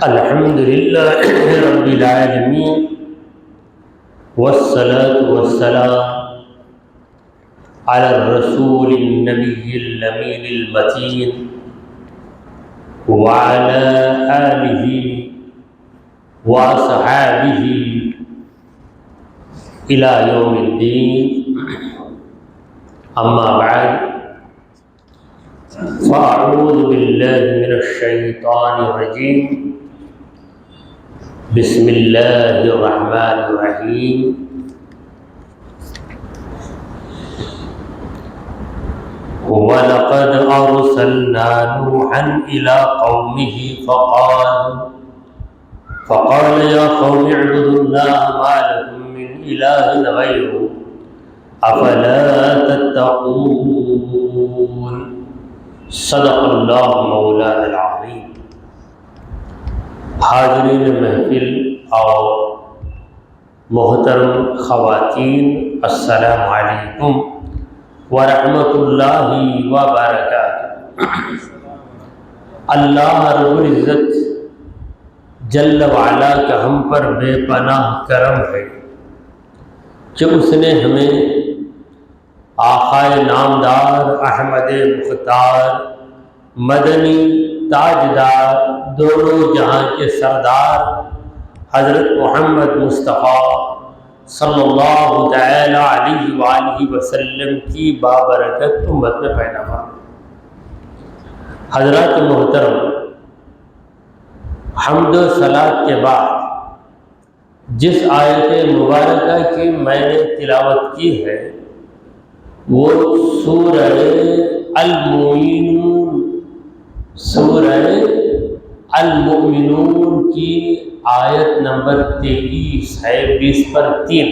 الحمد لله رب العالمين والصلاة والسلام على الرسول النبي الأمين المتين وعلى آله وأصحابه إلى يوم الدين. أما بعد، فأعوذ بالله من الشيطان الرجيم. بسم الله الرحمن الرحيم. وَلَقَدْ أَرْسَلْنَا نُوحًا إِلَى قَوْمِهِ فقال يا قوم اعبدوا الله ما لكم من إله غيره أفلا تتقون. صدق اللہ مولانا العظیم. حاضرین محفل اور محترم خواتین، السلام علیکم ورحمۃ اللہ وبرکاتہ. اللہ رب العزت جل وعلا کا ہم پر بے پناہ کرم ہے کہ اس نے ہمیں آقائے نامدار احمد مختار مدنی تاجدار دونوں جہاں کے سردار حضرت محمد مصطفیٰ صلی اللہ تعالی علیہ وآلہ وسلم کی بابرکت امت میں پیدا ہوا. حضرات محترم، حمد و صلاۃ کے بعد جس آیت مبارکہ کی میں نے تلاوت کی ہے وہ سورہ المؤمنون کی آیت نمبر 23 ہے، 20 پر 3.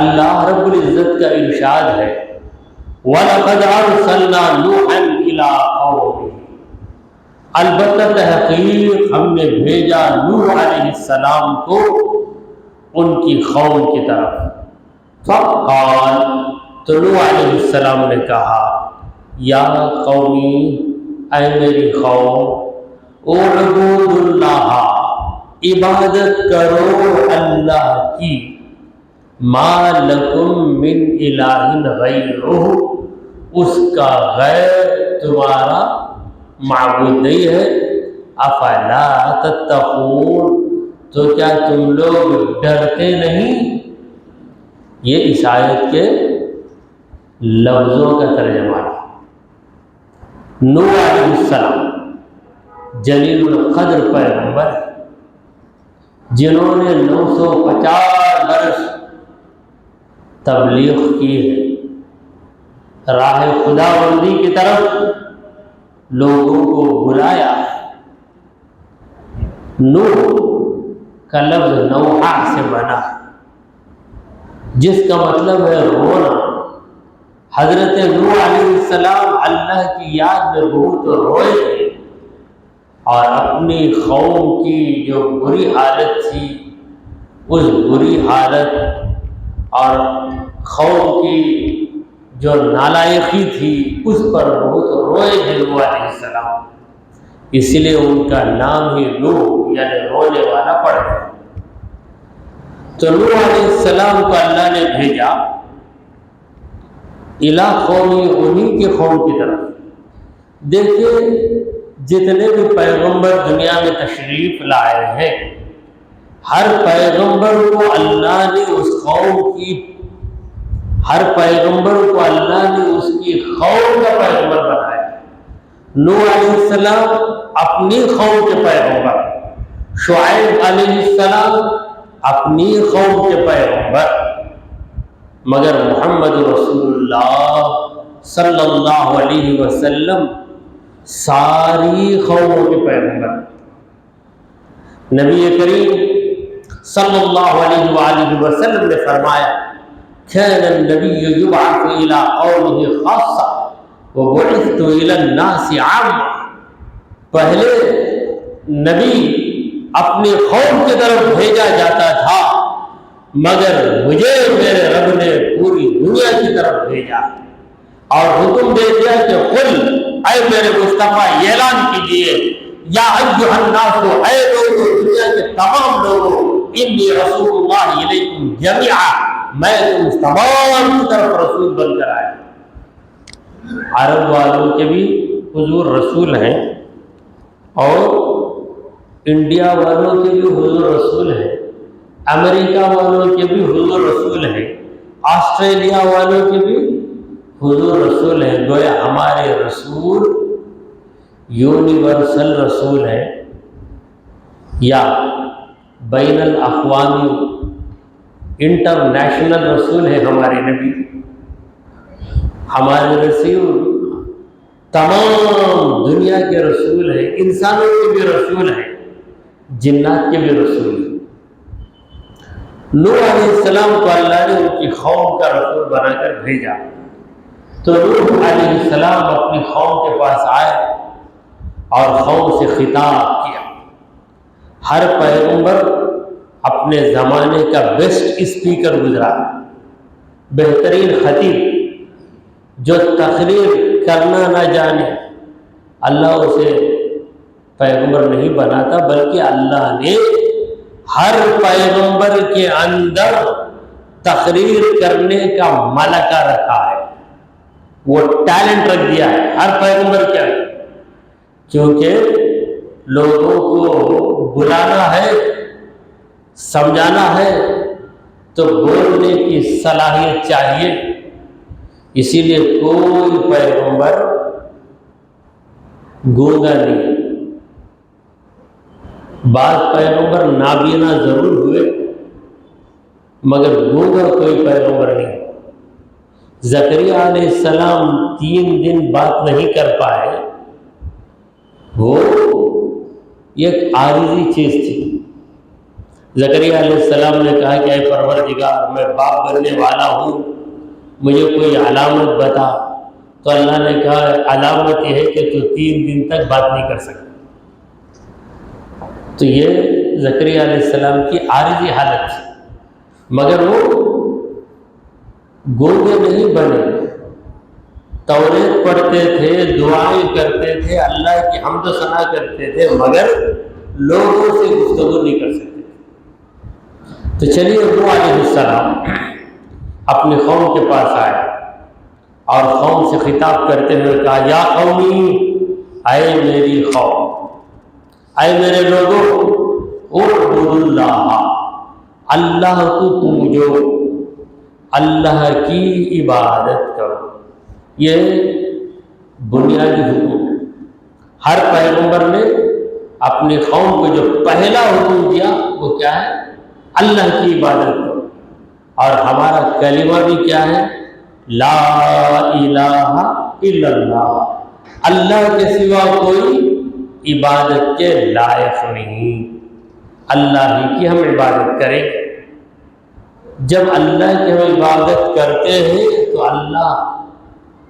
اللہ رب العزت کا ارشاد ہے وَلَقَدْ أَرْسَلْنَا نُوحًا إِلَىٰ قَوْمِهِ، البتہ تحقیق ہم نے بھیجا نوح علیہ السلام کو ان کی قوم کی طرف. فقال، تو نوح علیہ السلام نے کہا یا قومی، اے میری قوم، اعبدوا اللہ، عبادت کرو اللہ کی، ما لکم من الہ غیرہ، اس کا غیر تمہارا معبود نہیں ہے. افلا تتقون، تو کیا تم لوگ ڈرتے نہیں؟ یہ اس آیت کے لفظوں کا ترجمہ ہے. نوح علیہ السلام جلیل القدر پیغمبر جنہوں نے 950 برس تبلیغ کی ہے، راہ خداوندی کی طرف لوگوں کو بلایا. نوح کا لفظ نوحہ سے بنا جس کا مطلب ہے رونا. حضرت نوح علیہ السلام اللہ کی یاد میں بہت روئے تھے اور اپنی قوم کی جو بری حالت تھی اس بری حالت اور قوم کی جو نالائقی تھی اس پر بہت روئے تھے نوح علیہ السلام. اسی لیے ان کا نام ہی نوح یعنی رونے والا پڑ گیا. تو نوح علیہ السلام کو اللہ نے بھیجا الہ قومی، انہی کی قوم کی طرف. دیکھیے جتنے بھی پیغمبر دنیا میں تشریف لائے ہیں ہر پیغمبر کو اللہ نے اس قوم کا پیغمبر بنایا. نوح علیہ السلام اپنی قوم کے پیغمبر، شعیب علیہ السلام اپنی قوم کے پیغمبر، مگر محمد رسول اللہ صلی اللہ علیہ وسلم ساری قوموں کے پیغمبر. نبی کریم صلی اللہ علیہ وآلہ وسلم نے فرمایا كان النبی یبعث الى قومه خاصہ وبعثت الى الناس عامہ. پہلے نبی اپنی قوم کی طرف بھیجا جاتا تھا مگر مجھے میرے رب نے پوری دنیا کی طرف بھیجا اور حکم دے دیا کہ قل، اے میرے مصطفیٰ یہ اعلان کیجئے یا ایھا الناس، اے لوگو، دنیا کے تمام لوگوں، انی رسول اللہ الیکم جمیعا، میں تم تمام کی طرف رسول بن کر آیا۔ عرب والوں کے بھی حضور رسول ہیں، اور انڈیا والوں کے بھی حضور رسول ہیں، امریکہ والوں کے بھی حضور رسول ہیں، آسٹریلیا والوں کے بھی حضور رسول ہیں۔ گویا ہمارے رسول یونیورسل رسول ہیں، یا بین الاقوامی انٹرنیشنل رسول ہیں ہمارے نبی۔ ہمارے رسول تمام دنیا کے رسول ہیں، انسانوں کے بھی رسول ہیں، جنات کے بھی رسول ہیں۔ نوح علیہ السلام کو اللہ نے ان کی قوم کا رسول بنا کر بھیجا، تو نوح علیہ السلام اپنی قوم کے پاس آئے اور قوم سے خطاب کیا۔ ہر پیغمبر اپنے زمانے کا بیسٹ اسپیکر گزرا، بہترین خطیب، جو تقریر کرنا نہ جانے، اللہ اسے پیغمبر نہیں بناتا، بلکہ اللہ نے ہر پیغمبر کے اندر تقریر کرنے کا ملکہ رکھا ہے، وہ ٹیلنٹ رکھ دیا ہے ہر پیغمبر کے اندر، کیونکہ لوگوں کو بلانا ہے، سمجھانا ہے، تو بولنے کی صلاحیت چاہیے۔ اسی لیے کوئی پیغمبر گونگا نہیں، بعض پیغمبر نابینا ضرور ہوئے مگر گونگا کوئی پیغمبر نہیں۔ زکریا علیہ السلام 3 دن بات نہیں کر پائے، وہ ایک عارضی چیز تھی۔ زکریا علیہ السلام نے کہا کہ اے پروردگار، میں باپ بننے والا ہوں، مجھے کوئی علامت بتا، تو اللہ نے کہا علامت یہ ہے کہ تو 3 دن تک بات نہیں کر سکتا۔ تو یہ زکریا علیہ السلام کی عارضی حالت تھی، مگر وہ گونگے نہیں بنے، توریت پڑھتے تھے، دعائیں کرتے تھے، اللہ کی حمد و ثنا کرتے تھے، مگر لوگوں سے گفتگو نہیں کر سکتے۔ تو چلیے نوح علیہ السلام اپنی قوم کے پاس آئے اور قوم سے خطاب کرتے ہوئے کہا، یا قومی، اے میری قوم، اے میرے لوگوں، اعبدوا اللہ، اللہ کو پوجو، اللہ کی عبادت کرو۔ یہ بنیادی حکم ہے۔ ہر پیغمبر نے اپنی قوم کو جو پہلا حکم دیا وہ کیا ہے؟ اللہ کی عبادت کرو۔ اور ہمارا کلمہ بھی کیا ہے؟ لا الہ الا اللہ، اللہ کے سوا کوئی عبادت کے لائق نہیں، اللہ ہی کی ہم عبادت کریں۔ جب اللہ کی ہم عبادت کرتے ہیں تو اللہ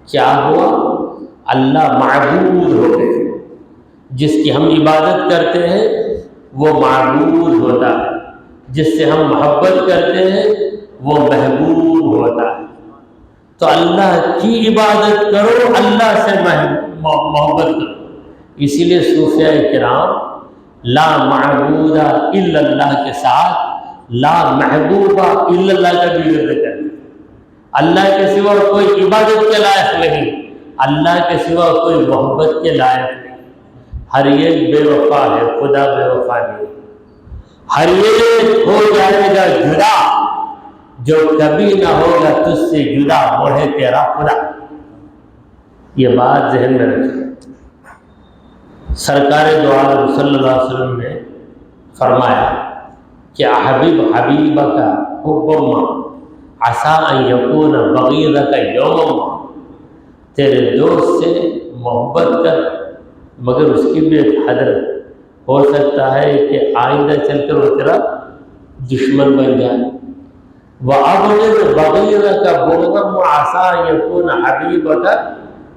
کیا ہوا؟ اللہ معبود ہو گئے، جس کی ہم عبادت کرتے ہیں وہ معبود ہوتا ہے، جس سے ہم محبت کرتے ہیں وہ محبوب ہوتا ہے۔ تو اللہ کی عبادت کرو، اللہ سے محبت کرو۔ اسی لیے صوفیاء کرام لا معبود الا اللہ کے ساتھ لا محبوب الا اللہ کا بھی ورد کرتے ہیں۔ اللہ کے سوا کوئی عبادت کے لائق نہیں، اللہ کے سوا کوئی محبت کے لائق نہیں۔ ہر ایک بے وفا ہے، خدا بے وفا نہیں۔ ہر ایک ہو جائے گا جدا، جو کبھی نہ ہوگا تجھ سے جدا، وہ ہے تیرا خدا۔ یہ بات ذہن میں رکھیں۔ سرکار دو عالم صلی اللہ علیہ وسلم نے فرمایا کہ حبیب حبیبک حبما عسیٰ ان یکون بغیضک یوما، تیرے دوست سے محبت کر مگر اس کی بھی ایک حد رکھ، ہو سکتا ہے کہ آئندہ چل کر وہ تیرا دشمن بن جائے۔ وَأَبْغِضْ بَغِيضَكَ بُغْضًا وَعَسَىٰ أَن يَكُونَ حَبِيبَكَ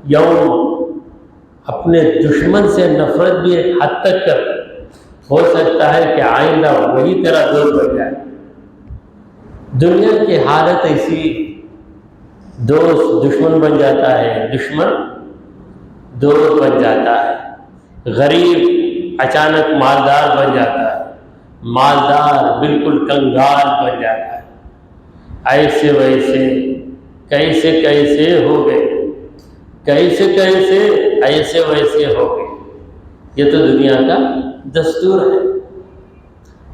يَوْمًا، اپنے دشمن سے نفرت بھی ایک حد تک کر، ہو سکتا ہے کہ آئندہ وہی تیرا دوست بن جائے۔ دنیا کی حالت ایسی، دوست دشمن بن جاتا ہے، دشمن دوست بن جاتا ہے، غریب اچانک مالدار بن جاتا ہے، مالدار بالکل کنگال بن جاتا ہے، ایسے ویسے کیسے کیسے ہو گئے، کیسے کیسے ایسے ویسے ہو گئے۔ یہ تو دنیا کا دستور ہے۔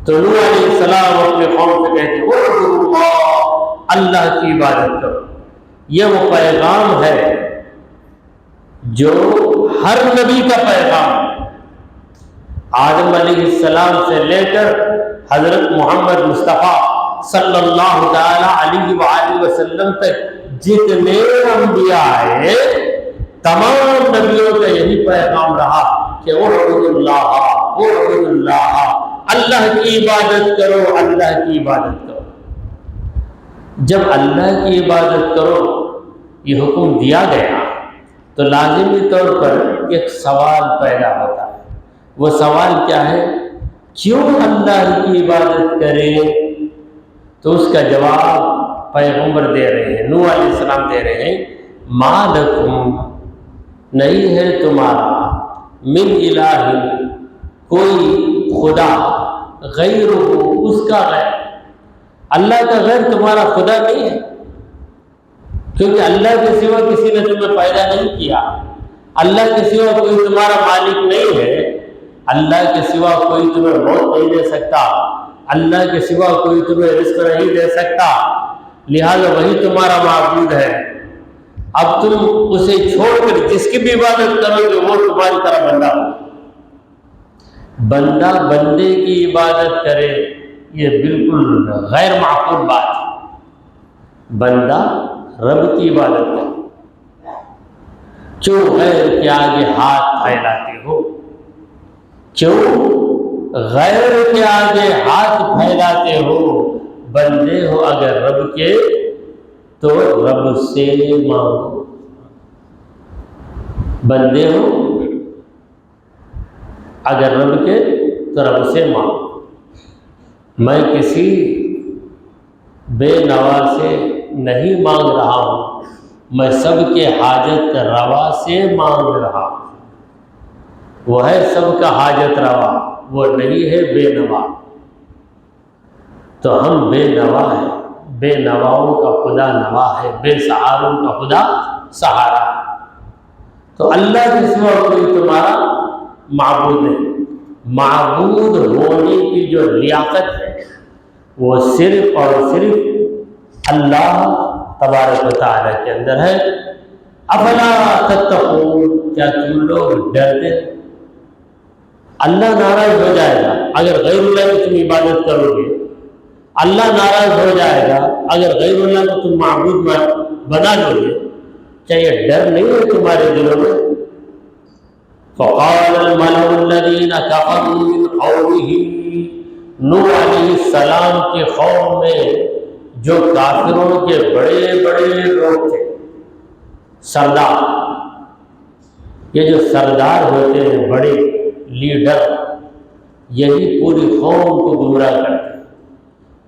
تو نوح علیہ السلام اپنے قوم سے کہتے ہیں اعبدوا اللہ، اللہ کی عبادت کرو۔ یہ وہ پیغام ہے جو ہر نبی کا پیغام ہے، آدم علیہ السلام سے لے کر حضرت محمد مصطفیٰ صلی اللہ تعالی علیہ وآلہ وسلم تک جتنے انبیاء آئے تمام نبیوں کا یہی پیغام رہا کہ اعبدوا اللہ، اعبدوا اللہ، اللہ کی عبادت کرو، اللہ کی عبادت کرو۔ جب اللہ کی عبادت کرو یہ حکم دیا گیا تو لازمی طور پر ایک سوال پیدا ہوتا ہے۔ وہ سوال کیا ہے؟ کیوں اللہ کی عبادت کریں؟ تو اس کا جواب پیغمبر دے رہے ہیں، نوح علیہ السلام دے رہے ہیں، ما لکم، نہیں ہے تمہارا، من الہ، کوئی خدا، غیر اس کا غیر، اللہ کا غیر تمہارا خدا نہیں ہے، کیونکہ اللہ کے سوا کسی نے تمہیں پیدا نہیں کیا، اللہ کے سوا کوئی تمہارا مالک نہیں ہے، اللہ کے سوا کوئی تمہیں موت نہیں دے سکتا، اللہ کے سوا کوئی تمہیں رزق نہیں دے سکتا، لہذا وہی تمہارا معبود ہے۔ اب تم اسے چھوڑ کر جس کی بھی عبادت کرو گے وہ تمہاری طرح بندہ ہو۔ بندہ بندے کی عبادت کرے یہ بالکل غیر معقول بات ہے۔ بندہ رب کی عبادت کرے، کیوں غیر کے آگے ہاتھ پھیلاتے ہو؟ کیوں غیر کے آگے ہاتھ پھیلاتے ہو؟ بندے ہو اگر رب کے تو رب سے مانگو، بندے ہو اگر رب کے تو رب سے مانگو۔ میں کسی بے نوا سے نہیں مانگ رہا ہوں، میں سب کے حاجت روا سے مانگ رہا ہوں۔ وہ ہے سب کا حاجت روا، وہ نہیں ہے بے نوا۔ تو ہم بے نوا ہیں، بے نواؤں کا خدا نوا ہے، بے سہاروں کا خدا سہارا ہے۔ تو اللہ کے سوا کوئی تمہارا معبود نہیں۔ معبود ہونے کی جو لیاقت ہے وہ صرف اور صرف اللہ تبارک و تعالیٰ کے اندر ہے۔ افلا تتقون، کیا تم لوگ ڈرتے؟ اللہ ناراض ہو جائے گا اگر غیر اللہ کی تم عبادت کرو گے، اللہ ناراض ہو جائے گا اگر غیر اللہ کو تم معبود بنا لو گے، کیا یہ ڈر نہیں ہے تمہارے دلوں میں؟ فقال الملأ الذین کفروا من قومہ، نوح علیہ السلام کے قوم میں جو کافروں کے بڑے بڑے لوگ تھے، سردار، یہ جو سردار ہوتے ہیں بڑے لیڈر، یہی پوری قوم کو گمراہ کرتے ہیں،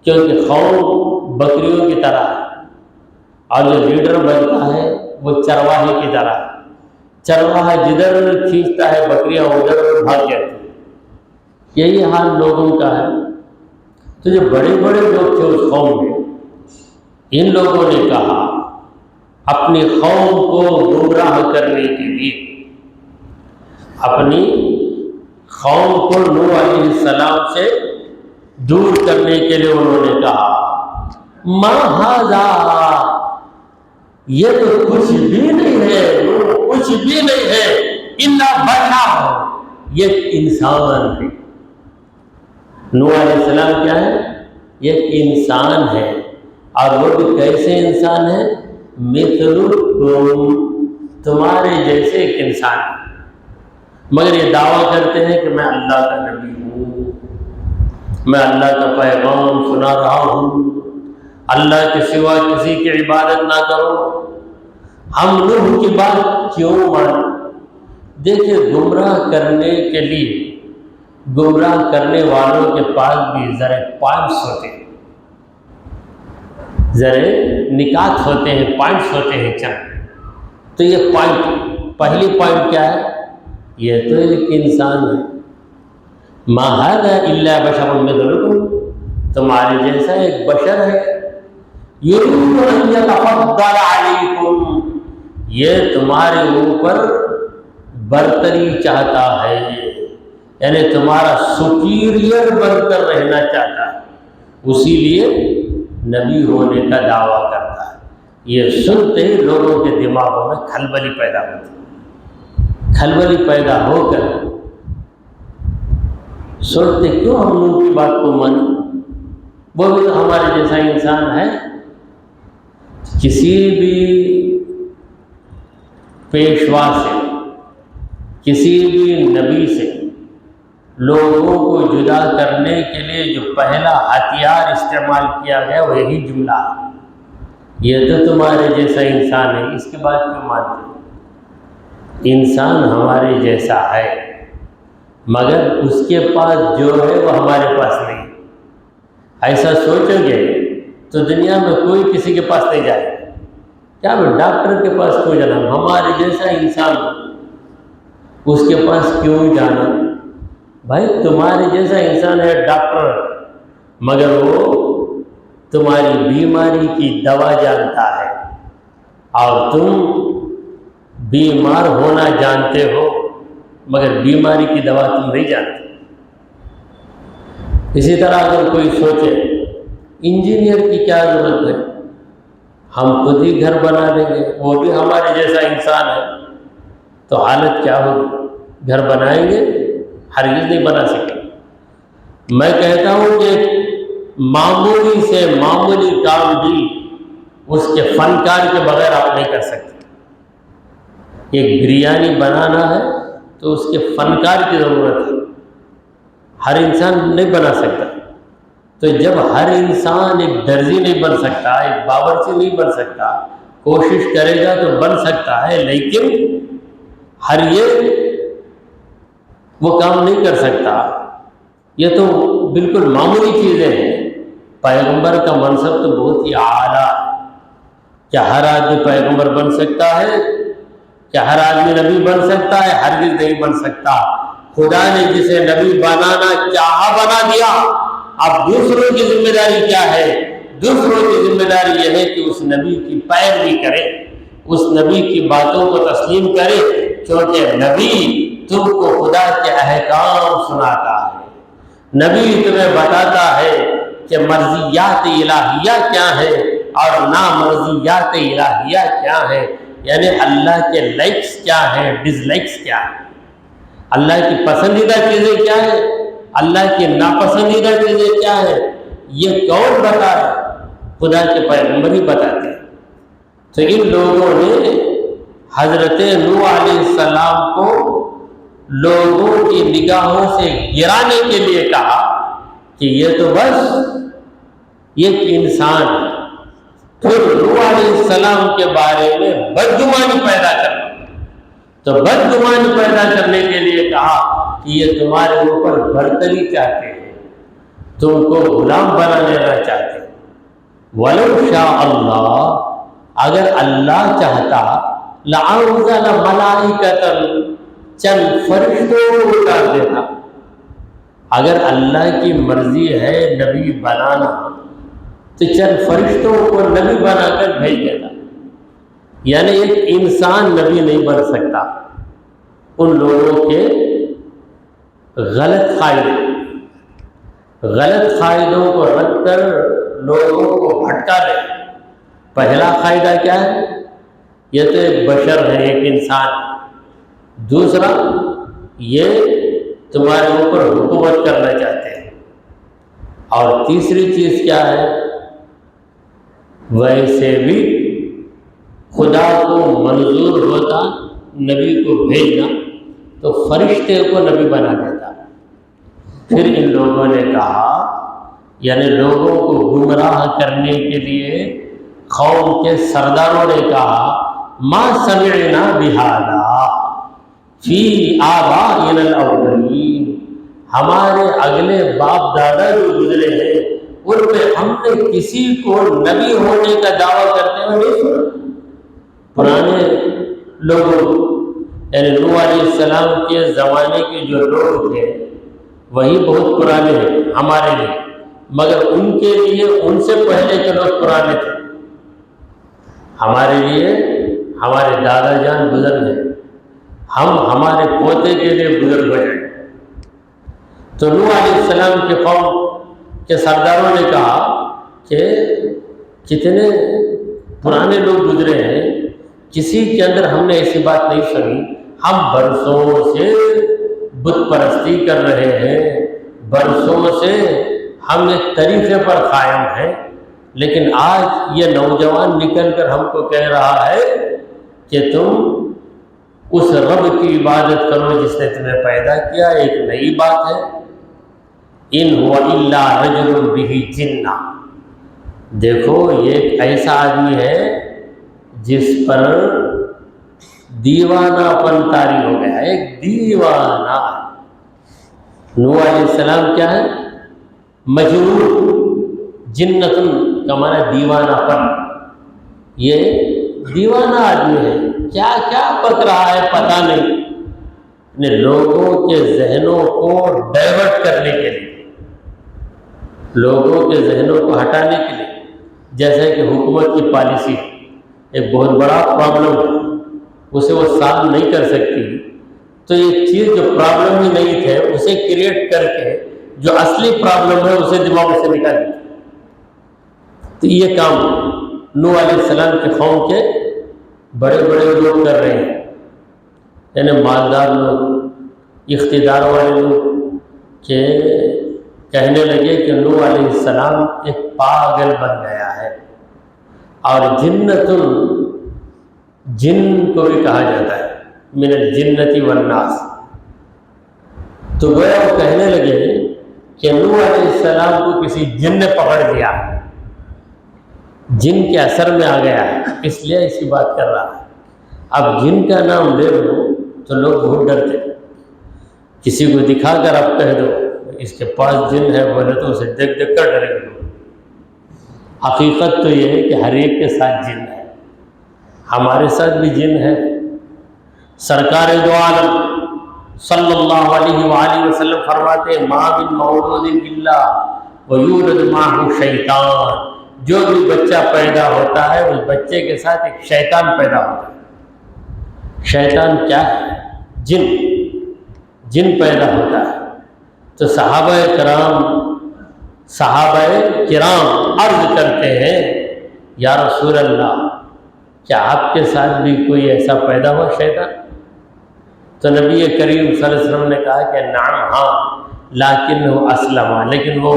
کیونکہ قوم بکریوں کی طرح ہے اور جو لیڈر بنتا ہے وہ چرواہے کی طرح ہے۔ چرواہا جدھر کھینچتا ہے بکریاں ادھر بھاگ جاتی ہیں، یہی حال لوگوں کا ہے۔ تو جو بڑے بڑے لوگ تھے اس قوم میں، ان لوگوں نے کہا اپنی قوم کو گمراہ کرنے کے لیے، اپنی قوم کو نوح علیہ السلام سے دور کرنے کے لیے انہوں نے کہا ما ھذا، یہ تو کچھ بھی نہیں ہے، کچھ بھی نہیں ہے، الا بشر، یہ انسان ہے۔ نوح علیہ السلام کیا ہے؟ یہ انسان ہے، اور وہ بھی کیسے انسان ہے؟ مثلکم، تمہارے جیسے ایک انسان ہے، مگر یہ دعویٰ کرتے ہیں کہ میں اللہ کا نبی ہوں، میں اللہ کا پیغام سنا رہا ہوں، اللہ کے سوا کسی کی عبادت نہ کرو۔ ہم نوح کی بات کیوں مانیں؟ دیکھیں، گمراہ کرنے کے لیے گمراہ کرنے والوں کے پاس بھی ذرا پوائنٹس ہوتے ہیں، ذرا نکات ہوتے ہیں، پوائنٹس ہوتے ہیں چند۔ تو یہ پوائنٹ، پہلی پوائنٹ کیا ہے؟ یہ تو ایک انسان ہے، ما ھذا الا بشر مثلکم، تمہارے جیسا ایک بشر ہے، یرید ان یتفضل علیکم، یہ تمہارے اوپر برتری چاہتا ہے، یعنی تمہارا سپیریئر بن کر رہنا چاہتا ہے، اسی لیے نبی ہونے کا دعویٰ کرتا ہے۔ یہ سنتے ہی لوگوں کے دماغوں میں کھلبلی پیدا ہوتی، کھلبلی پیدا ہو کر سوچتے کیوں ہم لوگوں کی بات کو مانیں، وہ بھی تو ہمارے جیسا انسان ہے۔ کسی بھی پیشوا سے، کسی بھی نبی سے لوگوں کو جدا کرنے کے لیے جو پہلا ہتھیار استعمال کیا گیا وہ یہی جملہ ہے، یہ تو تمہارے جیسا انسان ہے، اس کے بعد کیوں مانتے؟ انسان ہمارے جیسا ہے مگر اس کے پاس جو ہے وہ ہمارے پاس نہیں۔ ایسا سوچو گے تو دنیا میں کوئی کسی کے پاس نہیں جائے، کیا ڈاکٹر کے پاس کیوں جانا؟ ہمارے جیسا انسان اس کے پاس کیوں جانا؟ بھائی تمہارے جیسا انسان ہے ڈاکٹر، مگر وہ تمہاری بیماری کی دوا جانتا ہے اور تم بیمار ہونا جانتے ہو مگر بیماری کی دوا تم نہیں جانتے۔ اسی طرح اگر کوئی سوچے انجینئر کی کیا ضرورت ہے، ہم خود ہی گھر بنا دیں گے، وہ بھی ہمارے جیسا انسان ہے، تو حالت کیا ہوگی؟ گھر بنائیں گے؟ ہرگز نہیں بنا سکیں۔ میں کہتا ہوں کہ معمولی سے معمولی کام بھی اس کے فنکار کے بغیر آپ نہیں کر سکتے۔ ایک بریانی بنانا ہے تو اس کے فنکار کی ضرورت ہے، ہر انسان نہیں بنا سکتا۔ تو جب ہر انسان ایک درزی نہیں بن سکتا، ایک باورچی نہیں بن سکتا، کوشش کرے گا تو بن سکتا ہے، لیکن ہر یہ وہ کام نہیں کر سکتا۔ یہ تو بالکل معمولی چیزیں ہیں۔ پیغمبر کا منصب تو بہت ہی اعلیٰ، کیا ہر آدمی پیغمبر بن سکتا ہے؟ کیا ہر آدمی نبی بن سکتا ہے؟ ہرگز نہیں بن سکتا۔ خدا نے جسے نبی بنانا چاہا بنا دیا۔ اب دوسروں کی ذمہ داری کیا ہے؟ دوسروں کی ذمہ داری یہ ہے کہ اس نبی کی پیروی کرے، اس نبی کی باتوں کو تسلیم کرے، کیونکہ نبی تم کو خدا کے احکام سناتا ہے، نبی تمہیں بتاتا ہے کہ مرضیات الہیہ کیا ہے اور نامرضیات الہیہ کیا ہے، یعنی اللہ کے لائکس کیا ہیں، ڈس لائکس کیا ہیں، اللہ کی پسندیدہ چیزیں کیا ہیں، اللہ کی ناپسندیدہ چیزیں کیا ہیں۔ یہ کون بتا ہے؟ خدا کے پیغمبر ہی بتاتے ہیں۔ تو ان لوگوں نے حضرت نوح علیہ السلام کو لوگوں کی نگاہوں سے گرانے کے لیے کہا کہ یہ تو بس ایک انسان ہے۔ پھر نوح علیہ السلام کے بارے میں بدگمانی پیدا کرنا، تو بدگمانی پیدا کرنے کے لیے کہا کہ یہ تمہارے اوپر برتری چاہتے ہیں، تم کو غلام بنا لینا چاہتے ہیں۔ وَلَوْ شَاءَ اللَّهُ، اگر اللہ چاہتا لَأَنزَلَ مَلَائِكَةً، چند فرشتوں کو اتار دیتا۔ اگر اللہ کی مرضی ہے نبی بنانا تو چند فرشتوں کو نبی بنا کر بھیج دیتا، یعنی ایک انسان نبی نہیں بن سکتا۔ ان لوگوں کے غلط قاعدوں کو رکھ کر لوگوں کو بھٹکا رہے۔ پہلا قاعدہ کیا ہے؟ یہ تو ایک بشر ہے، ایک انسان ہے۔ دوسرا، یہ تمہارے اوپر حکومت کرنا چاہتے ہیں۔ اور تیسری چیز کیا ہے؟ ویسے بھی خدا کو منظور ہوتا نبی کو بھیجنا تو فرشتے کو نبی بنا دیتا۔ پھر ان لوگوں نے کہا، یعنی لوگوں کو گمراہ کرنے کے لیے قوم کے سرداروں نے کہا، ما سمعنا بہذا فی آبائنا الاولین، ہمارے اگلے باپ دادا جو گزرے ہیں ان میں ہم نے کسی کو نبی ہونے کا دعویٰ کرتے ہوئے نہیں سنا۔ پرانے لوگوں یعنی نوح علیہ السلام کے زمانے کے جو لوگ تھے وہی بہت پرانے ہیں ہمارے لیے، مگر ان کے لیے ان سے پہلے کے لوگ پرانے تھے۔ ہمارے لیے ہمارے دادا جان بزرگ ہیں، ہم ہمارے پوتے کے لیے بزرگ ہو جائیں۔ تو نوح علیہ السلام کے قوم کے سرداروں نے کہا کہ کتنے پرانے لوگ گزرے ہیں، کسی کے اندر ہم نے ایسی بات نہیں سنی، ہم برسوں سے بت پرستی کر رہے ہیں، برسوں سے ہم ایک طریقے پر قائم ہیں، لیکن آج یہ نوجوان نکل کر ہم کو کہہ رہا ہے کہ تم اس رب کی عبادت کرو جس نے تمہیں پیدا کیا۔ ایک نئی بات ہے، ان هو الا رجل به جنہ۔ دیکھو یہ ایک ایسا آدمی ہے جس پر دیوانہ پن طاری ہو گیا، ایک دیوانہ۔ نوح علیہ السلام کیا ہے؟ مجنون، جنتن کا معنی دیوانہ پن۔ یہ دیوانہ آدمی ہے، کیا کیا بک رہا ہے پتہ نہیں، نے لوگوں کے ذہنوں کو ڈائیورٹ کرنے کے لیے، لوگوں کے ذہنوں کو ہٹانے کے لیے، جیسے کہ حکومت کی پالیسی ایک بہت بڑا پرابلم ہے، اسے وہ سالو نہیں کر سکتی، تو ایک چیز جو پرابلم ہی نہیں تھے اسے کریٹ کر کے جو اصلی پرابلم ہے اسے دماغ سے نکال دی۔ تو یہ کام نوح علیہ السلام کے قوم کے بڑے بڑے لوگ کر رہے ہیں، یعنی مالدار لوگ، اقتدار والے لوگ، کہ کہنے لگے کہ نوح علیہ السلام ایک پاگل بن گیا ہے۔ اور جنت، جن کو بھی کہا جاتا ہے، من الجنتی والناس، تو گویا وہ کہنے لگے کہ نوح علیہ السلام کو کسی جن نے پکڑ لیا، جن کے اثر میں آ گیا ہے، اس لیے ایسی بات کر رہا ہے۔ اب جن کا نام لے لو تو لوگ بہت ڈرتے ہیں، کسی کو دکھا کر آپ کہہ دو اس کے پاس جن ہے بولے تو اسے دیکھ دیکھ کر ڈرے گا۔ حقیقت تو یہ ہے کہ ہر ایک کے ساتھ جن ہے، ہمارے ساتھ بھی جن ہے۔ سرکار دو عالم صلی اللہ علیہ وآلہ وسلم فرماتے ہیں، ما من مولود الا ویولد معہ شیطان، جو بھی بچہ پیدا ہوتا ہے اس بچے کے ساتھ ایک شیطان پیدا ہوتا ہے۔ شیطان کیا ہے؟ جن، جن پیدا ہوتا ہے۔ تو صحابہ کرام عرض کرتے ہیں، یا رسول اللہ کیا آپ کے ساتھ بھی کوئی ایسا پیدا ہوا شیطان؟ تو نبی کریم صلی اللہ علیہ وسلم نے کہا کہ نعم، ہاں، لیکن اسلم، لیکن وہ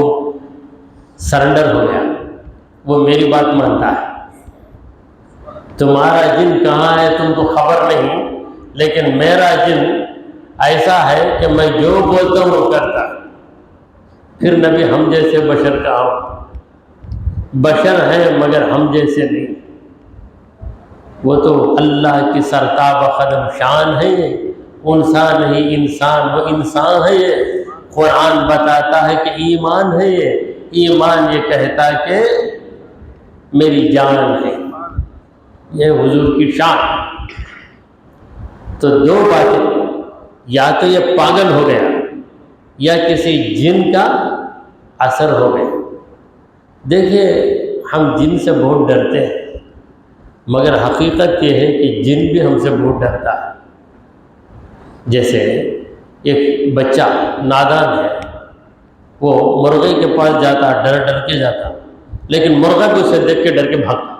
سرنڈر ہو گیا، وہ میری بات مانتا ہے۔ تمہارا جن کہاں ہے تم کو خبر نہیں، لیکن میرا جن ایسا ہے کہ میں جو بولتا ہوں وہ کرتا۔ پھر نبی ہم جیسے بشر کہا ہو، بشر ہیں مگر ہم جیسے نہیں، وہ تو اللہ کی سرتاب قدم شان ہے، انسان ہی انسان، وہ انسان ہے۔ یہ قرآن بتاتا ہے کہ ایمان ہے، یہ ایمان یہ کہتا ہے کہ میری جان ہے، یہ حضور کی شان۔ تو دو باتیں، یا تو یہ پاگل ہو گیا یا کسی جن کا اثر ہو گیا۔ دیکھیے ہم جن سے بہت ڈرتے ہیں، مگر حقیقت یہ ہے کہ جن بھی ہم سے بہت ڈرتا ہے۔ جیسے ایک بچہ نادان ہے، وہ مرغے کے پاس جاتا، ڈر ڈر کے جاتا، لیکن مرغہ بھی اسے دیکھ کے ڈر کے بھاگتا۔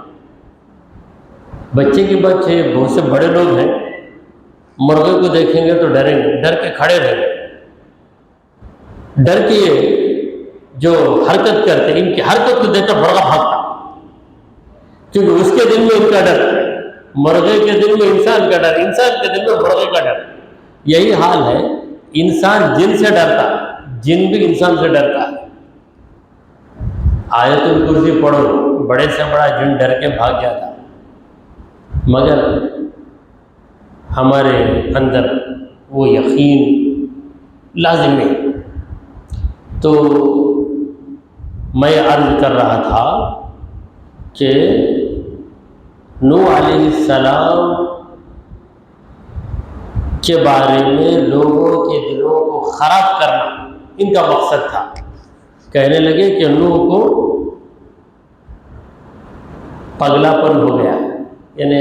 بچے کی بات ہے، بہت سے بڑے لوگ ہیں مرغے کو دیکھیں گے تو ڈریں گے، ڈر کے کھڑے رہیں گے، ڈر کے جو حرکت کرتے ان کی حرکت کو دیکھ کر مرغہ بھاگتا، کیونکہ اس کے دل میں ان کا ڈر، مرغے کے دل میں انسان کا ڈر، انسان کے دل میں مرغے کا ڈر۔ یہی حال ہے، انسان جن سے ڈرتا، جن بھی انسان سے ڈرتا ہے۔ آیت الکرسی پڑھو، بڑے سے بڑا جن ڈر کے بھاگ جاتا، مگر ہمارے اندر وہ یقین لازم ہے۔ تو میں عرض کر رہا تھا کہ نوح علیہ السلام کے بارے میں لوگوں کے دلوں کو خراب کرنا ان کا مقصد تھا. کہنے لگے کہ نوح کو پگلا پن ہو گیا، یعنی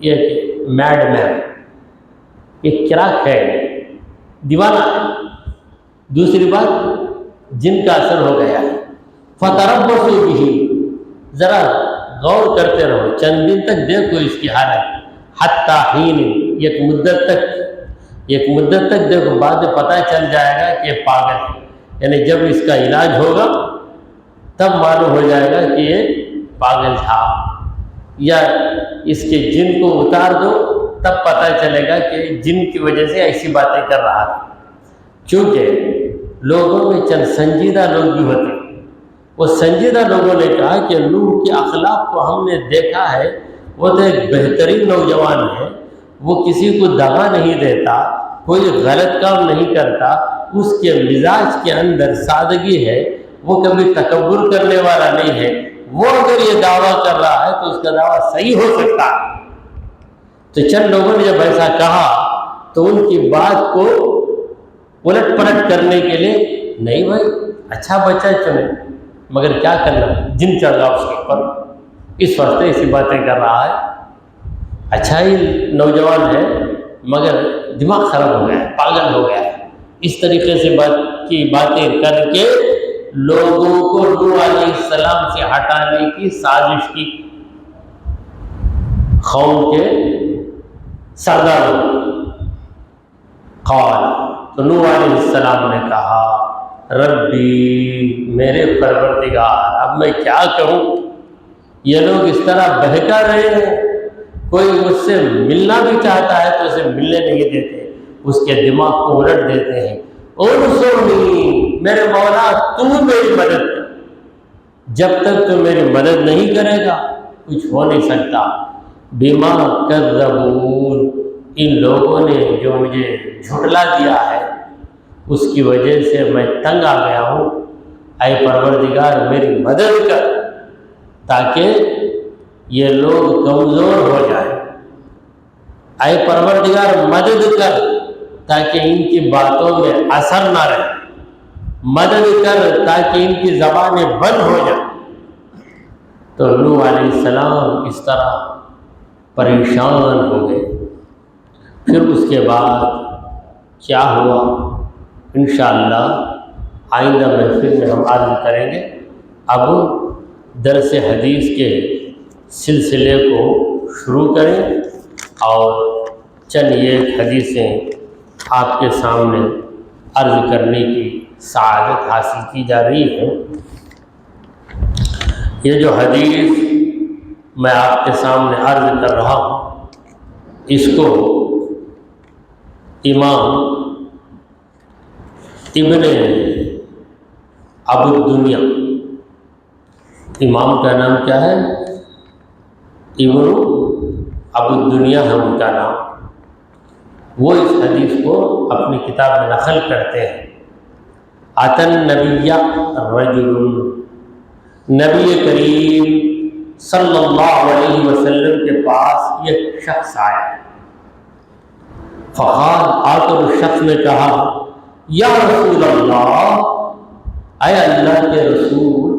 یہ کہ میڈ مین، یہ کراک ہے، دیوانہ ہے. دوسری بات جن کا اثر ہو گیا ہے. فتربصوا به، ذرا غور کرتے رہو، چند دن تک دیکھو اس کی حالت. حتی حین، ایک مدت تک دیکھو، بعد میں پتہ چل جائے گا کہ یہ پاگل ہے. یعنی جب اس کا علاج ہوگا تب معلوم ہو جائے گا کہ یہ پاگل تھا، یا اس کے جن کو اتار دو تب پتہ چلے گا کہ جن کی وجہ سے ایسی باتیں کر رہا تھا. کیونکہ لوگوں میں چند سنجیدہ لوگ بھی ہوتے ہیں. وہ سنجیدہ لوگوں نے کہا کہ نوح کے اخلاق کو ہم نے دیکھا ہے، وہ تو ایک بہترین نوجوان ہے، وہ کسی کو دغا نہیں دیتا، کوئی غلط کام نہیں کرتا، اس کے مزاج کے اندر سادگی ہے، وہ کبھی تکبر کرنے والا نہیں ہے. وہ اگر یہ دعویٰ کر رہا ہے تو اس کا دعویٰ صحیح ہو سکتا ہے. تو چند لوگوں نے جب ایسا کہا تو ان کی بات کو الٹ پلٹ کرنے کے لیے، نہیں بھائی اچھا بچہ چنے، مگر کیا کرنا، جن چڑھ گیا اس کے اوپر، اس واسطے ایسی باتیں کر رہا ہے. اچھا ہی نوجوان ہے مگر دماغ خراب ہو گیا ہے، پاگل ہو گیا ہے. اس طریقے سے باتیں کر کے لوگوں کو نوح علیہ السلام سے ہٹانے کی سازش کی. قوم کے سرداروں قال، تو نوح علیہ السلام نے کہا ربی، میرے پروردگار، اب میں کیا کہوں، یہ لوگ اس طرح بہکا رہے ہیں، کوئی مجھ سے ملنا بھی چاہتا ہے تو اسے ملنے نہیں دیتے، اس کے دماغ کو الٹ دیتے ہیں. انصرنی، میرے مولا تو میری مدد کر، جب تک تو میری مدد نہیں کرے گا کچھ ہو نہیں سکتا. بما کذبون، ان لوگوں نے جو مجھے جھٹلا دیا ہے اس کی وجہ سے میں تنگ آ گیا ہوں. اے پروردگار میری مدد کر تاکہ یہ لوگ کمزور ہو جائیں. اے پروردگار مدد کر تاکہ ان کی باتوں میں اثر نہ رہے. مدد کر تاکہ ان کی زبانیں بند ہو جائیں. تو نوح علیہ السلام اس طرح پریشان ہو گئے. پھر اس کے بعد کیا ہوا انشاءاللہ آئندہ محفل میں ہم عرض کریں گے. اب درس حدیث کے سلسلے کو شروع کریں اور چند ایک حدیثیں آپ کے سامنے عرض کرنے کی سعادت حاصل کی جا رہی ہے. یہ جو حدیث میں آپ کے سامنے عرض کر رہا ہوں اس کو امام ابن ابو الدنیا، امام کا نام کیا ہے؟ ابن ابو الدنیا ہے ان کا نام. وہ اس حدیث کو اپنی کتاب میں نقل کرتے ہیں. اتن نبی رجل، نبی کریم صلی اللہ علیہ وسلم کے پاس ایک شخص آیا. فقال، آ کر اس شخص نے کہا یا رسول اللہ، اے اللہ کے رسول،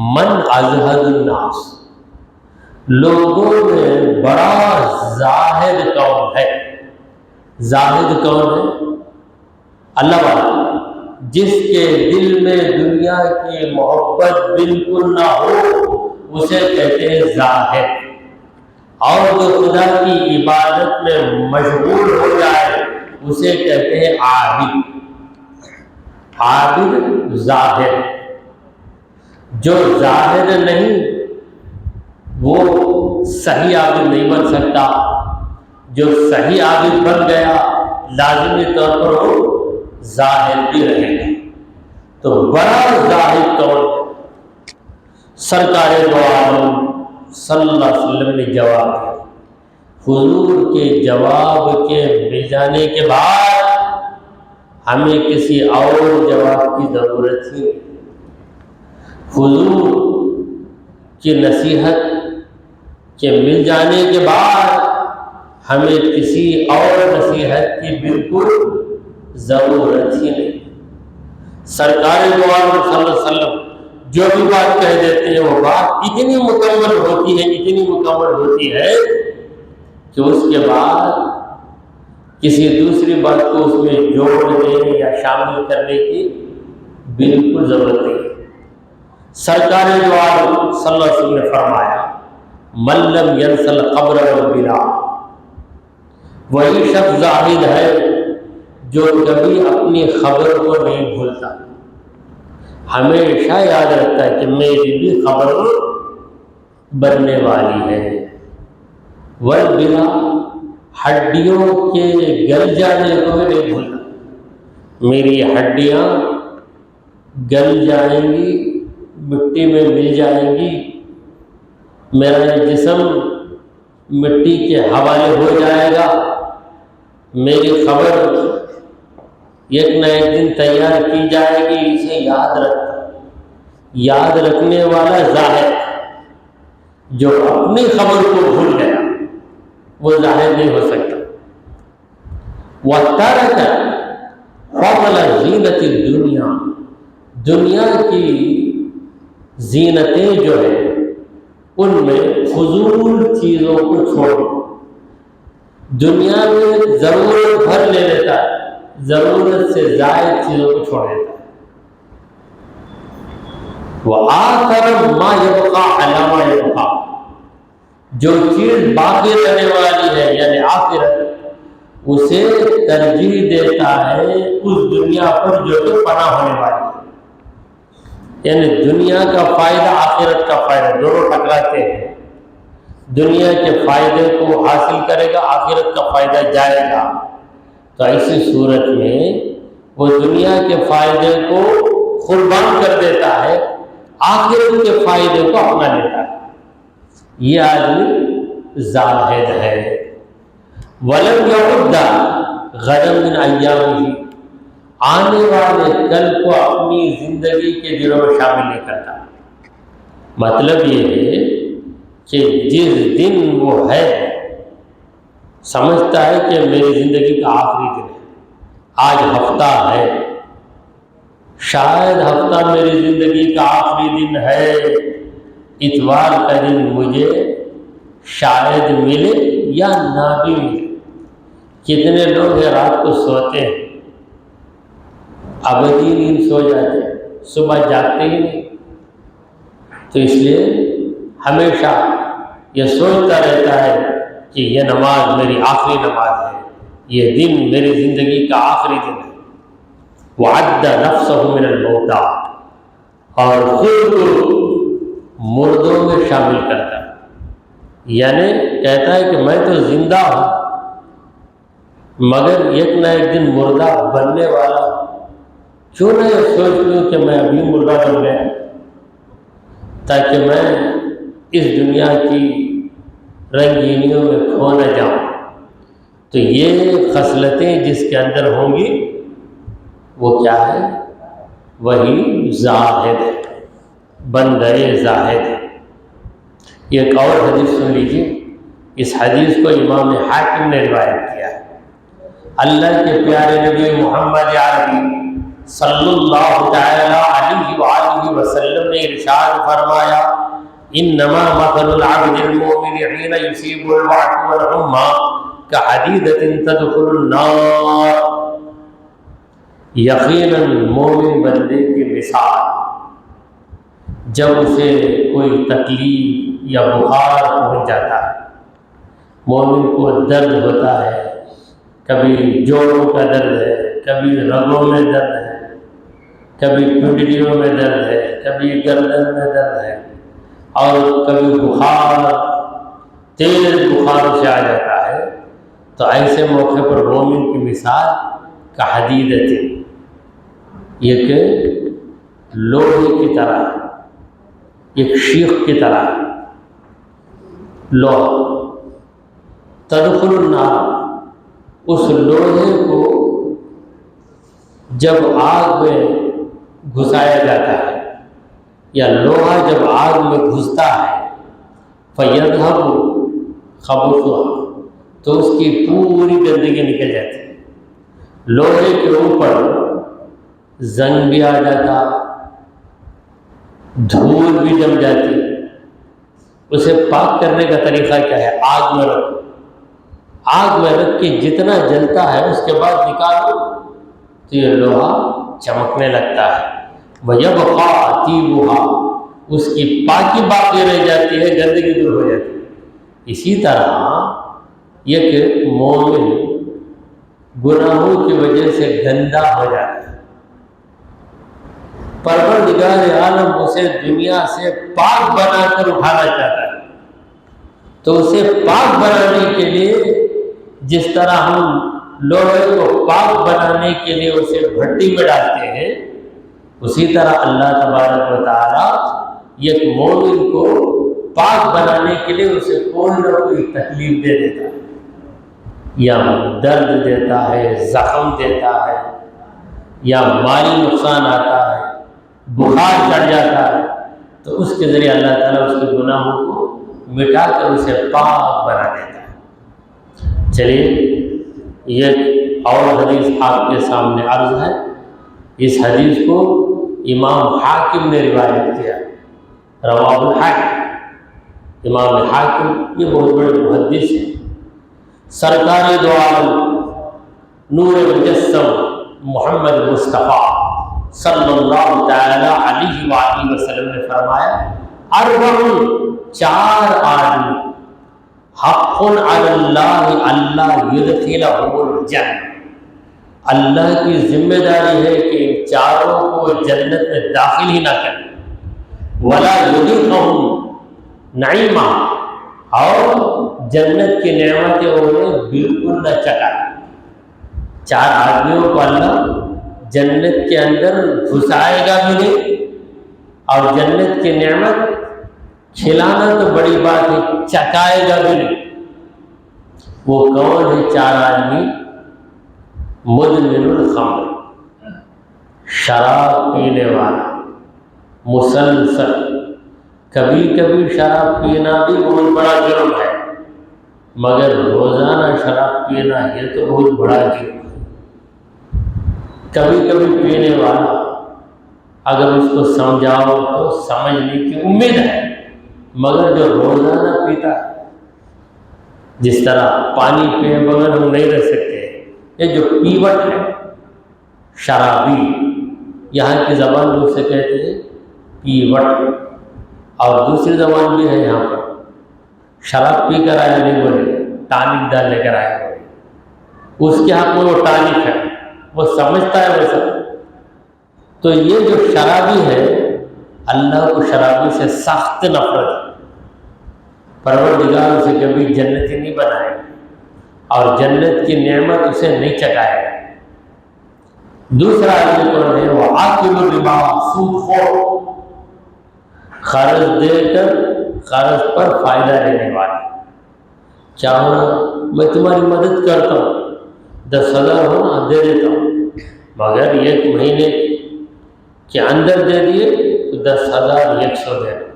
من ازہد الناس، لوگوں میں بڑا زاہد کون ہے؟ زاہد کون ہے؟ اللہ والا، جس کے دل میں دنیا کی محبت بالکل نہ ہو اسے کہتے ہیں زاہد. اور جو خدا کی عبادت میں مشغول ہو جائے اسے کہتے ہیں عابد. عابد زاہد. جو زاہد نہیں وہ صحیح عابد نہیں بن سکتا. جو صحیح عابد بن گیا لازمی طور پر وہ زاہد بھی رہے گا. تو بڑا زاہد کون ہے؟ سرکار دو عالم صلی اللہ علیہ وسلم نے جواب دیا. حضور کے جواب کے مل جانے کے بعد ہمیں کسی اور جواب کی ضرورت ہی نہیں. حضور کی نصیحت کے مل جانے کے بعد ہمیں کسی اور نصیحت کی بالکل ضرورت ہی نہیں. سرکار دو عالم صلی اللہ علیہ وسلم جو بھی بات کہہ دیتے ہیں وہ بات اتنی مکمل ہوتی ہے کہ اس کے بعد کسی دوسری بات کو اس میں جوڑنے یا شامل کرنے کی بالکل ضرورت نہیں. سرکار دو عالم صلی اللہ علیہ وسلم نے فرمایا من لم ینسل قبر والبلا، وہی شخص زاہد ہے جو کبھی اپنی خبر کو نہیں بھولتا، ہمیشہ یاد رکھتا ہے کہ میری بھی خبر بننے والی ہے. والبلا، ہڈیوں کے گل جانے کو بھی نہیں بھولتا، میری ہڈیاں گل جائیں گی، مٹی میں مل جائیں گی، میرا جسم مٹی کے حوالے ہو جائے گا، میری خبر ایک نہ ایک دن تیار کی جائے گی. اسے یاد رکھنے والا زاہد، جو اپنی خبر کو بھول گیا وہ زاہد نہیں ہو سکتا. وَتَرَكَ فَضْلَ زِینَةِ الدُّنْیَا، دنیا کی زینتیں جو ہیں ان میں فضول چیزوں کو چھوڑ، دنیا میں ضرورت بھر لے لیتا ہے، ضرورت سے زائد چیزوں کو چھوڑ دیتا ہے. وَآخَرَ مَا يَبْقَى عَلَىٰ مَا يَبْقَى، جو چیز باقی رہنے والی ہے یعنی آخرت، اسے ترجیح دیتا ہے اس دنیا پر جو کہ فنا ہونے والی ہے. یعنی دنیا کا فائدہ آخرت کا فائدہ دونوں ٹکراتے ہیں. دنیا کے فائدے کو حاصل کرے گا، آخرت کا فائدہ جائے گا. تو ایسی صورت میں وہ دنیا کے فائدے کو قربان کر دیتا ہے، آخرت کے فائدے کو اپنا لیتا ہے. یہ آدمی زاہد ہے. وَلَمْ يَعُدَّ غَدًا مِنْ أَيَّامِهِ، آنے والے کل کو اپنی زندگی کے دنوں میں شامل نہیں کرتا. مطلب یہ ہے کہ جس دن وہ ہے سمجھتا ہے کہ میری زندگی کا آخری دن ہے، آج ہفتہ ہے، شاید ہفتہ میری زندگی کا آخری دن ہے، اتوار کا دن مجھے شاید ملے یا نہ بھی ملے. کتنے لوگ ہیں رات کو سوتے ہیں، ابدی نیند سو جاتے ہیں، صبح جاگتے ہی نہیں. تو اس لیے ہمیشہ یہ سوچتا رہتا ہے کہ یہ نماز میری آخری نماز ہے، یہ دن میری زندگی کا آخری دن ہے. وعد نفسه من الموتى، اور خود کو مردوں میں شامل کرتا ہے. یعنی کہتا ہے کہ میں تو زندہ ہوں مگر ایک نہ ایک دن مردہ بننے والا ہوں. کیوں نہ یہ سوچ لوں کہ میں ابھی مردہ بن گیا تاکہ میں اس دنیا کی رنگینیوں میں کھو نہ جاؤں. تو یہ خصلتیں جس کے اندر ہوں گی وہ کیا ہے؟ وہی زاہد ہے، بندہ زاہد ہے. ایک اور حدیث سن لیجیے. اس حدیث کو امام حاکم نے روایت کیا ہے. اللہ کے پیارے نبی محمد عربی صلی اللہ تعالی علیہ وآلہ وسلم نے ارشاد فرمایا انما مثل العبد المؤمن حين يصيب الوعك والحمى كحديدة تدخل النار. یقیناً مومن بندے کی مثال جب اسے کوئی تکلیف یا بخار پہنچ جاتا ہے، مومن کو درد ہوتا ہے، کبھی جوڑوں کا درد ہے، کبھی رگوں میں درد ہے، کبھی پنڈلیوں میں درد ہے، کبھی گردن میں درد ہے، اور کبھی بخار تیز بخار سے آ جاتا ہے. تو ایسے موقع پر مومن کی مثال کا حدیدت، یہ کہ لوہے کی طرح، ایک شیخ کی طرح لوہا تدخل النار. اس لوہے کو جب آگ میں گھسایا جاتا ہے یا لوہا جب آگ میں گھستا ہے فَيَذْهَبُ خَبُثُهَا، تو اس کی پوری گندگی نکل جاتی ہے. لوہے کے اوپر زنگ بھی آ جاتا، دھول بھی جم جاتی، اسے پاک کرنے کا طریقہ کیا ہے؟ آگ میں رکھو، آگ میں رکھ کے جتنا جلتا ہے اس کے بعد نکالو تو یہ لوہا چمکنے لگتا ہے، وَيَبْقَى طِيبُهَا، اس کی پاکی باقی رہ جاتی ہے، گندگی دور ہو جاتی ہے۔ اسی طرح ایک مومن گناہوں کی وجہ سے گندا ہو جاتا ہے، پروردگار عالم اسے دنیا سے پاک بنا کر اٹھانا چاہتا ہے، تو اسے پاک بنانے کے لیے جس طرح ہم لوہے کو پاک بنانے کے لیے اسے بھٹی میں ڈالتے ہیں، اسی طرح اللہ تبارک و تعالی ایک مومن کو پاک بنانے کے لیے اسے کوئی نہ کوئی تکلیف دے دیتا ہے، یا درد دیتا ہے، زخم دیتا ہے، یا مالی نقصان آتا ہے، بخار چڑھ جاتا ہے، تو اس کے ذریعے اللہ تعالیٰ اس کے گناہوں کو مٹا کر اسے پاک بنا دیتا ہے۔ چلیے یہ اور حدیث آپ کے سامنے عرض ہے۔ اس حدیث کو امام حاکم نے روایت کیا، رواہ الحاکم، امام حاکم یہ بہت بڑے محدث ہیں۔ سرکار دو عالم نور مجسم محمد مصطفیٰ صلی اللہ تعالی علیہ وآلہ وسلم نے فرمایا، اربع، چار آدمی، حق علی اللہ اللہ یدخلہم الجنہ، اللہ کی ذمہ داری ہے کہ ان چاروں کو جنت میں داخل ہی نہ کرے، ولا یذیقہم نعیما، اور جنت کی نعمتیں انہیں بالکل نہ چکھائے۔ چار آدمیوں کو اللہ جنت کے اندر گھسائے گا بھی نہیں، اور جنت کی نعمت کھلانا تو بڑی بات ہے، چکھائے گا بھی نہیں۔ وہ کون ہے چار آدمی؟ مدمن الخمر، شراب پینے والا، مسلسل، کبھی کبھی شراب پینا بھی بہت بڑا جرم ہے، مگر روزانہ شراب پینا یہ تو بہت بڑا جرم ہے۔ کبھی کبھی پینے والا اگر اس کو سمجھاؤ تو سمجھنے کی امید ہے، مگر جو روزانہ پیتا ہے، جس طرح پانی پیے بغیر ہم نہیں رہ سکتے، یہ جو پیوٹ ہے، شرابی، یہاں کی زبان میں اسے کہتے ہیں پیوٹ، اور دوسری زبان بھی ہے یہاں پر، شراب پی کر آیا نہیں بولے، ٹانک ڈال لے کر آیا بولے، اس کے حق میں وہ ٹانک ہے، وہ سمجھتا ہے ویسا۔ تو یہ جو شرابی ہے، اللہ کو شرابی سے سخت نفرت ہے، پروردگار اسے کبھی جنتی نہیں بنائے گا، اور جنت کی نعمت اسے نہیں چکھائے گا۔ دوسرا آدمی کون ہے؟ وہ آکل الربا، سود خور، قرض دے کر قرض پر فائدہ لینے والا۔ چاہو میں تمہاری مدد کرتا ہوں، 10,000 ہو نا دے دیتا ہوں، مگر 1 مہینے کے اندر دے دیے تو 10,100 دینا،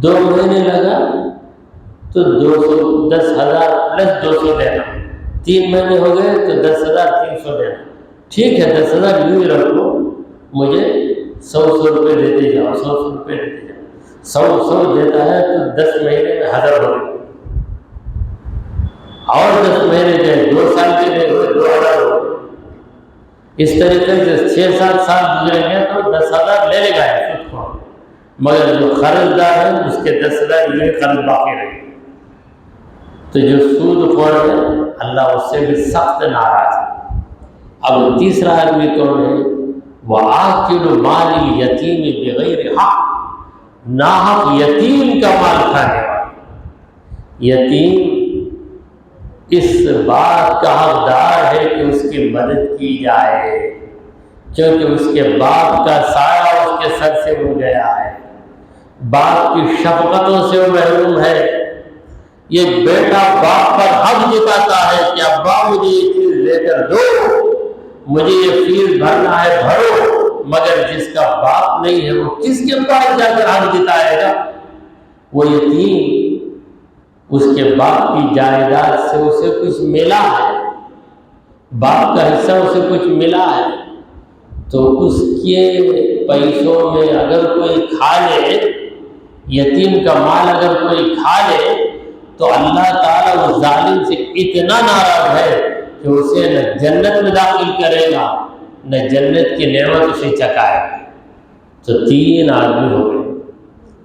2 مہینے لگا تو 10,000 + 200 دینا، 3 مہینے ہو گئے تو 10,300 دینا۔ ٹھیک ہے 10,000 یوں ہی رکھو، مجھے 100 روپے دیتے جاؤ، 100 روپے دیتے جاؤ، 100 دیتا ہے تو 10 مہینے میں 1000 ہو گئے، اور 10 مہینے گئے، 2 سال کے گئے 2,000 ہو گئے۔ اس طریقے سے 6-7 سال گزریں گے تو 10,000 لے لے گا خود کو، مگر جو قرض دار ہے اس کے 10,000 یہ قرض باقی رہے گا۔ تو جو سود خور ہے اللہ اس سے بھی سخت ناراض ہے۔ اب تیسرا آدمی کون ہے؟ وَآكِلُ مَالِ الْيَتِيمِ بِغَيْرِ حق، ناحق یتیم کا مال کھانے والا۔ یتیم اس بات کا حقدار ہے کہ اس کی مدد کی جائے، کیونکہ اس کے باپ کا سایہ اس کے سر سے اڑ گیا ہے، باپ کی شفقتوں سے وہ محروم ہے۔ یہ بیٹا باپ پر حق جتاتا ہے کہ ابا مجھے یہ چیز لے کر دو، مجھے یہ فیس بھرنا ہے بھرو، مگر جس کا باپ نہیں ہے وہ کس کے پاس جا کر حق جتائے گا؟ وہ یتیم، اس کے باپ کی جائیداد سے اسے کچھ ملا ہے، باپ کا حصہ اسے کچھ ملا ہے، تو اس کے پیسوں میں اگر کوئی کھا لے، یتیم کا مال اگر کوئی کھا لے، تو اللہ تعالیٰ اس ظالم سے اتنا ناراض ہے کہ اسے نہ جنت میں داخل کرے گا نہ جنت کی نعمت اسے چکھائے گا۔ تو 3 آدمی ہو گئے۔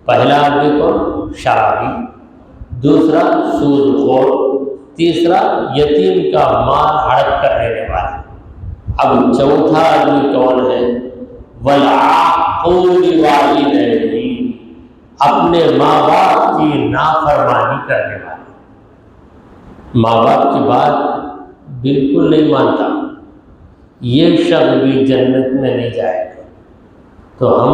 پہلا آدمی کون؟ شرابی، دوسرا سود خور، تیسرا یتیم کا مال ہڑپ کر لینے والا۔ اب چوتھا آدمی کون ہے؟ وَالْعَاقُّ لِوَالِدَيْهِ، اپنے ماں باپ کی نافرمانی کرنے والا، ماں باپ کی بات بالکل نہیں مانتا، یہ شخص بھی جنت میں نہیں جائے گا۔ تو ہم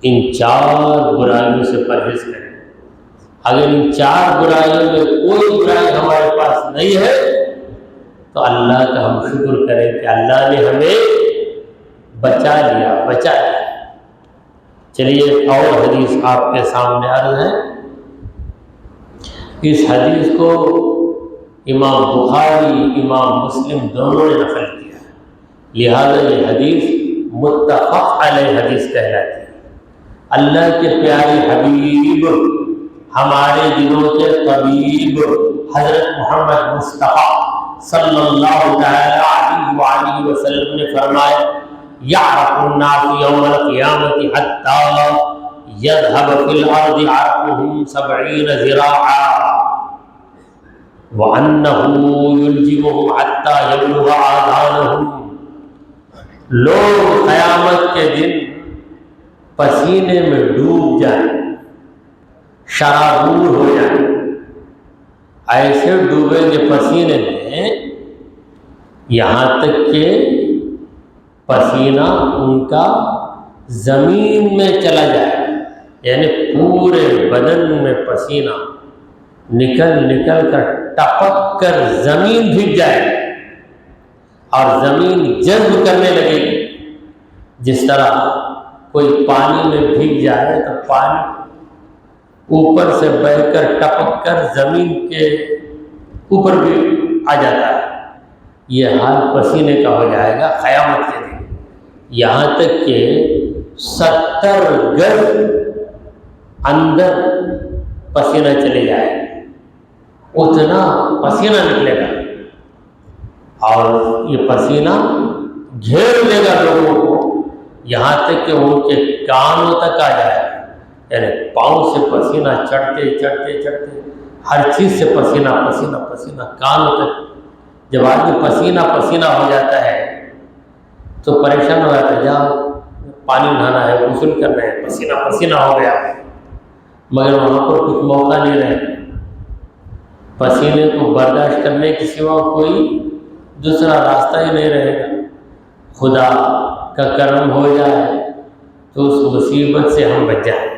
ان 4 برائیوں سے پرہیز کریں۔ اگر ان 4 برائیوں میں کوئی برائی ہمارے پاس نہیں ہے تو اللہ کا ہم شکر کریں کہ اللہ نے ہمیں بچا لیا۔ چلیے اور حدیث آپ کے سامنے عرض ہے۔ اس حدیث کو امام بخاری، امام مسلم دونوں نے نقل کیا ہے، لہذا یہ حدیث متفق علیہ حدیث کہلاتی ہے۔ اللہ کے پیارے حبیب، ہمارے دلوں کے طبیب حضرت محمد مصطفیٰ صلی اللہ تعالی علیہ وآلہ وسلم نے فرمایا: یعرف الناس یوم القیامت حتی یذهب فی الارض عرقهم 70 ذراعا وانه یلجمهم حتی یبلغ آذانهم۔ لوگ قیامت کے دن پسینے میں ڈوب جائیں، شرابور ہو جائیں، ایسے ڈوبیں گے پسینے میں یہاں تک کہ پسینہ ان کا زمین میں چلا جائے، یعنی پورے بدن میں پسینہ نکل کر ٹپک کر زمین بھیگ جائے اور زمین جذب کرنے لگے گی۔ جس طرح کوئی پانی میں بھیگ جائے تو پانی اوپر سے بہہ کر ٹپک کر زمین کے اوپر بھی آ جاتا ہے، یہ حال پسینے کا ہو جائے گا قیامت کے دن، یہاں تک کہ 70 گز اندر پسینہ چلے جائے گا، اتنا پسینہ نکلے گا اور یہ پسینہ گھیر لے گا لوگوں کو، یہاں تک کہ ان کے کانوں تک آ جائے گا، یعنی پاؤں سے پسینہ چڑھتے ہر چیز سے پسینہ کانوں تک۔ جب آدمی پسینہ ہو جاتا ہے تو پریشان ہو جاتا ہے، جاؤ پانی نہانا ہے، غسل کرنا ہے، پسینہ ہو گیا، مگر وہاں پر کچھ موقع نہیں رہے، پسینے کو برداشت کرنے کے سوا کوئی دوسرا راستہ ہی نہیں رہے گا۔ خدا کا کرم ہو جائے تو اس مصیبت سے ہم بچ جائیں،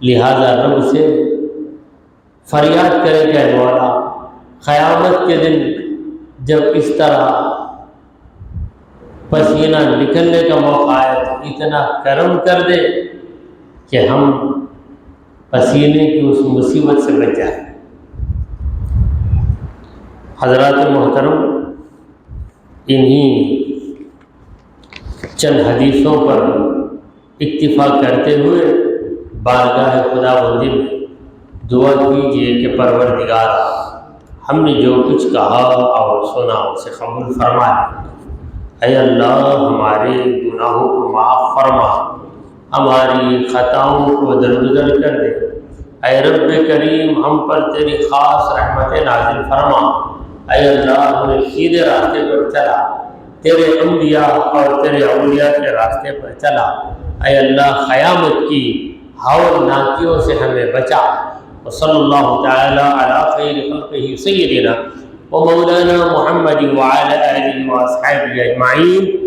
لہذا رب سے فریاد کرے کہ اے مولا، قیامت کے دن جب اس طرح پسینہ نکلنے کا موقع آئے تو اتنا کرم کر دے کہ ہم پسینے کی اس مصیبت سے بچ جائیں۔ حضرات محترم، انہی چند حدیثوں پر اکتفا کرتے ہوئے بارگاہ خدا بندی میں دعا کیجیے کہ پروردگار ہم نے جو کچھ کہا اور سنا اسے قبول فرما لے۔ اے اللہ، ہمارے گناہوں کو معاف فرما، ہماری خطاؤں کو درگزر کر دے۔ اے رب کریم، ہم پر تیری خاص رحمت نازل فرما۔ اے اللہ، ہمیں سیدھے راستے پر چلا، تیرے انبیاء اور تیرے اولیاء کے راستے پر چلا۔ اے اللہ، قیامت کی ہولناکیوں سے ہمیں بچا۔ وصلی اللہ تعالی علی خیر خلقہ سیدنا و مولانا محمد وعلی آلہ و اصحابہ اجمعین۔